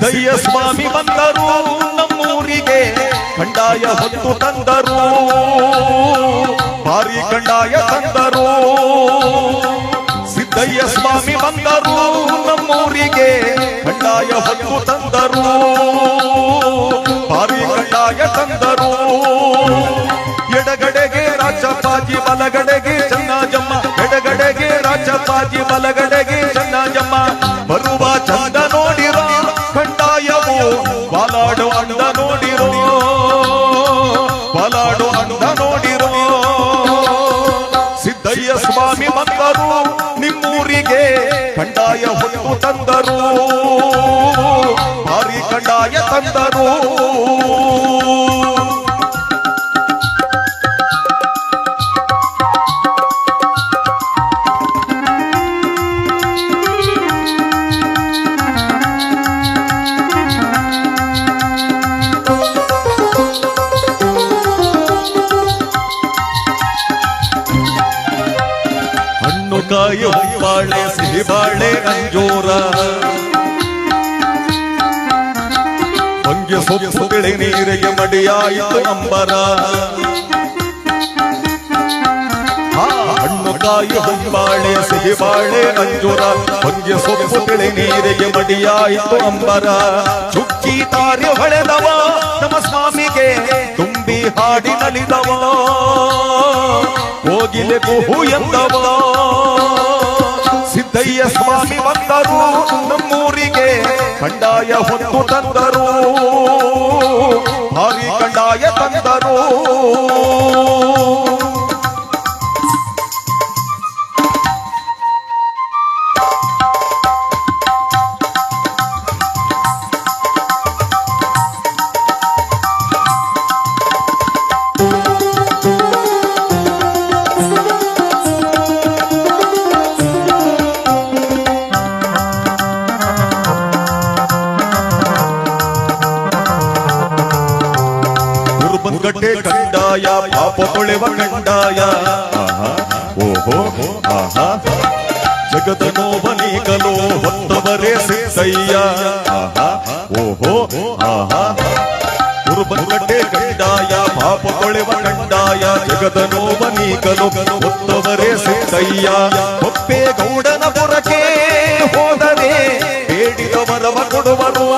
ಸಿದ್ದಯ್ಯ ಸ್ವಾಮಿ ಬಂದರು ನಮ್ಮೂರಿಗೆ ಕಂಡಾಯ ಹೊತ್ತು ತಂದರು ಭಾರಿ ಕಂಡಾಯ ತಂದರು ಸಿದ್ದಯ್ಯ ಸ್ವಾಮಿ ಬಂದರು ನಮ್ಮೂರಿಗೆ ಕಂಡಾಯ ಹೊತ್ತು ತಂದರು ಭಾರಿ ಕಂಡಾಯ ತಂದರು ಎಡಗಡೆಗೆ ರಾಜಪ್ಪಾಜಿ ಬಲಗಡೆಗೆ ಚನ್ನಾಜಮ್ಮ ಎಡಗಡೆಗೆ ರಾಜಪ್ಪಾಜಿ ಬಲಗಡೆಗೆ ಚನ್ನಾಜಮ್ಮ ಬರುವ ಚಂದ ನೋಡಿರೋ ಕಂಡಾಯವು ಬಾಲಾಡು ಅಂದ ನೋಡಿರೋ ಬಾಲಾಡು ಅಂದ ನೋಡಿರೋ ಸಿದ್ದಯ್ಯ ಸ್ವಾಮಿ ಬಂದರು ನಿಮ್ಮೂರಿಗೆ ಕಂಡಾಯ ಹೊತ್ತು ತಂದರು ಭಾರಿ ಕಂಡಾಯ ತಂದರು ಕಾಯಿ ಬಾಳೆ ಸಿಹಿ ಬಾಳೆ ಅಂಜೂರ ಹೊಂಗೆ ಸೊಪ್ಪು ತಿಳಿ ನೀರಿಗೆ ಮಡಿಯಾಯಿತು ಅಂಬರ ಹಣ್ಣು ಕಾಯಿ ಬಾಳೆ ಸಿಹಿ ಬಾಳೆ ಅಂಜೂರ ಹೊಂಗೆ ಸೊಪ್ಪು ತಿಳಿ ನೀರಿಗೆ ಮಡಿಯಾಯಿತು ಅಂಬರ ಚುಕ್ಕಿ ತಾರೆ ಹೊಳೆದವ ನಮ್ಮ ಸ್ವಾಮಿಗೆ ತುಂಬಿ ಹಾಡಿ ನಲಿದವ ಹೋಗಿಲೆ ಕುಹು ಎಂದವ ಸಿದ್ದಯ್ಯ ಸ್ವಾಮಿ ಬಂದರು ನಮ್ಮೂರಿಗೆ ಕಂಡಾಯ ಹೊತ್ತು ತಂದರು ಭಾರಿ ಕಂಡಾಯ ತಂದರು ಗಡ್ಡೆ ಕಂಡಾಯ ಪಾಪ ತೊಳೆವ ಕಂಡಾಯ ಓಹೋ ಆಹಾ ಜಗದ ನೋವನೀಗಲೋ ಹೊತ್ತವರೇ ಸಿದ್ದಯ್ಯ ಓಹೋ ಆಹಾ ಗಡ್ಡೆ ಕಂಡಾಯ ಪಾಪ ತೊಳೆವ ಕಂಡಾಯ ಜಗದ ನೋವನೀಗಲೋ ಹೊತ್ತವರೇ ಸಿದ್ದಯ್ಯ ಒಪ್ಪೆ ಗೌಡನ ಪುರಕ್ಕೆ ಹೋದರೆ ಬೇಡಿದ ವರವ ಕೊಡುವರು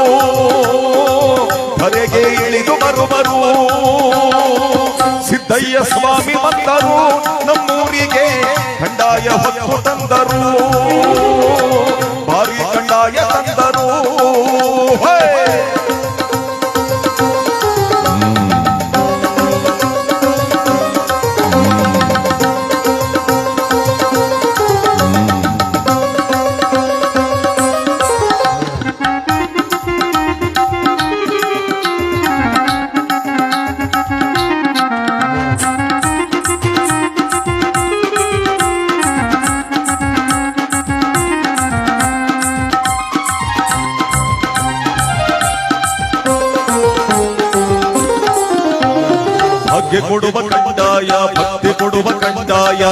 ಹೊರೆಗೆ ಇಳಿದು ಬರುವರು ಸಿದ್ದಯ್ಯ ಸ್ವಾಮಿ ಬಂದರು ನಮ್ಮೂರಿಗೆ ಕಂಡಾಯ ಹೊತ್ತು ತಂದರು ಭಾರಿ ಕಂಡಾಯ ತಂದರು ಭಾಗ್ಯ ಕೊಡುವ ಕಂಡಾಯ ಭಕ್ತಿ ಕೊಡುವ ಕಂಡಾಯ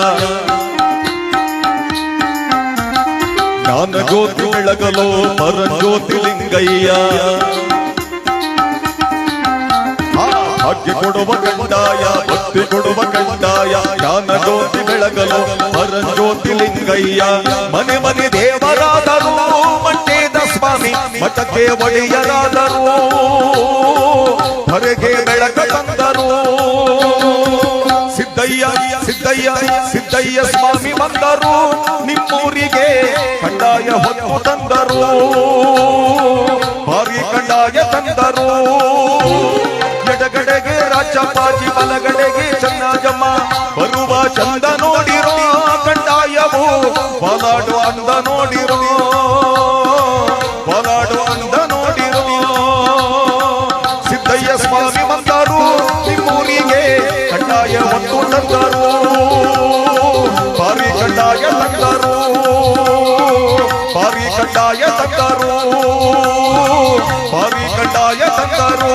ಜ್ಞಾನ ಜ್ಯೋತಿ ಬೆಳಗಲೋ ಪರಂಜ್ಯೋತಿ ಲಿಂಗಯ್ಯ ಭಾಗ್ಯ ಕೊಡುವ ಕಂಡಾಯ ಭಕ್ತಿ ಕೊಡುವ ಕಂಡಾಯ ಜ್ಞಾನ ಜ್ಯೋತಿ ಬೆಳಗಲೋ ಪರಂಜ್ಯೋತಿ ಲಿಂಗಯ್ಯ ಮನೆ ಮನೆ ದೇವರಾದರು ಮಟ್ಟೇದ ಸ್ವಾಮಿ ಮಠಕ್ಕೆ ಒಡೆಯರಾದರು ಹೊರಗೆ ಬೆಳಕ ತಂದರು ಸಿದ್ದಯ್ಯ ಸಿದ್ದಯ್ಯ ಸಿದ್ದಯ್ಯ ಸ್ವಾಮಿ ಬಂದರು ನಿಮ್ಮೂರಿಗೆ ಕಂಡಾಯ ಹೊತ್ತು ತಂದರು ಭಾರಿ ಕಂಡಾಯ ತಂದರು ಎಡಗಡೆಗೆ ರಾಜಪ್ಪಾಜಿ ಬಲಗಡೆಗೆ ಚನ್ನಾಜಮ್ಮ ಬರುವ ಚಂದ ನೋಡಿರೋ ಕಂಡಾಯವು ಬಾಲಾಡು ಅಂದ ನೋಡಿರೋ ಬಾಲಾಡು ಅಂದ ನೋಡಿರೋ ಸಿದ್ದಯ್ಯ ಸ್ವಾಮಿ ಬಂದರು ನಿಮ್ಮೂರಿಗೆ ಕಂಡಾಯ ಹೊತ್ತು ತಂದರು ಭಾರಿ ಕಂಡಾಯ ತಂದರು ಭಾರಿ ಕಂಡಾಯ ತಂದರು ಭಾರಿ ಕಂಡಾಯ ತಂದರು